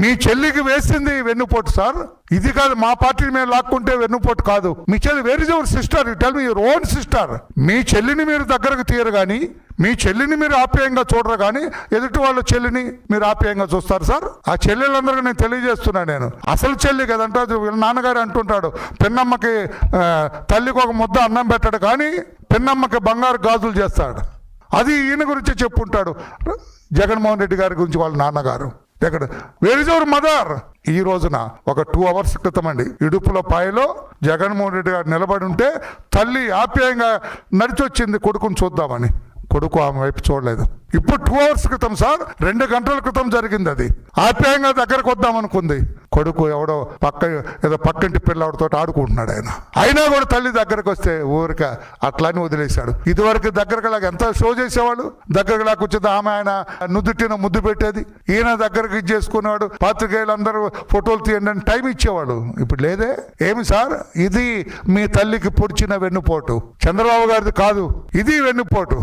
మీ చెల్లికి వేసింది వెన్నుపోటు సార్. ఇది కాదు, మా పార్టీని మేము లాక్కుంటే వెన్నుపోటు కాదు. మీ చెల్లి where is your sister, you tell me your own sister. మీ చెల్లిని మీరు దగ్గరకు తీయరు కానీ, మీ చెల్లిని మీరు ఆప్యాయంగా చూడరు కానీ ఎదుటి వాళ్ళ చెల్లిని మీరు ఆప్యాయంగా చూస్తారు సార్. ఆ చెల్లెలందరికీ నేను తెలియజేస్తున్నాను, నేను అసలు చెల్లి కదంటే వీళ్ళ నాన్నగారు అంటుంటాడు, పిన్నమ్మకి తల్లికి ఒక ముద్ద అన్నం పెట్టాడు కానీ పిన్నమ్మకి బంగారు గాజులు చేస్తాడు. అది ఈయన గురించి చెప్పుంటాడు జగన్మోహన్ రెడ్డి గారి గురించి వాళ్ళ నాన్నగారు. ఎక్కడ వేర్ ఇస్ యువర్ మదర్? ఈ రోజున ఒక 2 hours క్రితం అండి ఇడుపుల పాయలో జగన్మోహన్ రెడ్డి గారు నిలబడి ఉంటే తల్లి ఆప్యాయంగా నడిచొచ్చింది కొడుకుని చూద్దామని. కొడుకు ఆమె వైపు చూడలేదు. ఇప్పుడు 2 hours క్రితం సార్, 2 గంటల క్రితం జరిగింది అది. ఆప్యాయంగా దగ్గరకు వద్దాం అనుకుంది. కొడుకు ఎవడో ఏదో పక్కింటి పిల్లవాడితో ఆడుకుంటున్నాడు ఆయన. అయినా కూడా తల్లి దగ్గరకు వస్తే ఊరిక అట్లానే వదిలేశాడు. ఇదివరకు దగ్గరకు లాగా ఎంత షో చేసేవాడు, దగ్గరకు లాగా కూర్చొని ఆమె ఆయన నుదుటిన ముద్దు పెట్టేది, ఈయన దగ్గరకు ఇది చేసుకునేవాడు, పాత్రికేయులందరూ ఫోటోలు తీయండి అని టైం ఇచ్చేవాడు. ఇప్పుడు లేదే. ఏమి సార్, ఇది మీ తల్లికి పొడిచిన వెన్నుపోటు, చంద్రబాబు గారిది కాదు, ఇది వెన్నుపోటు.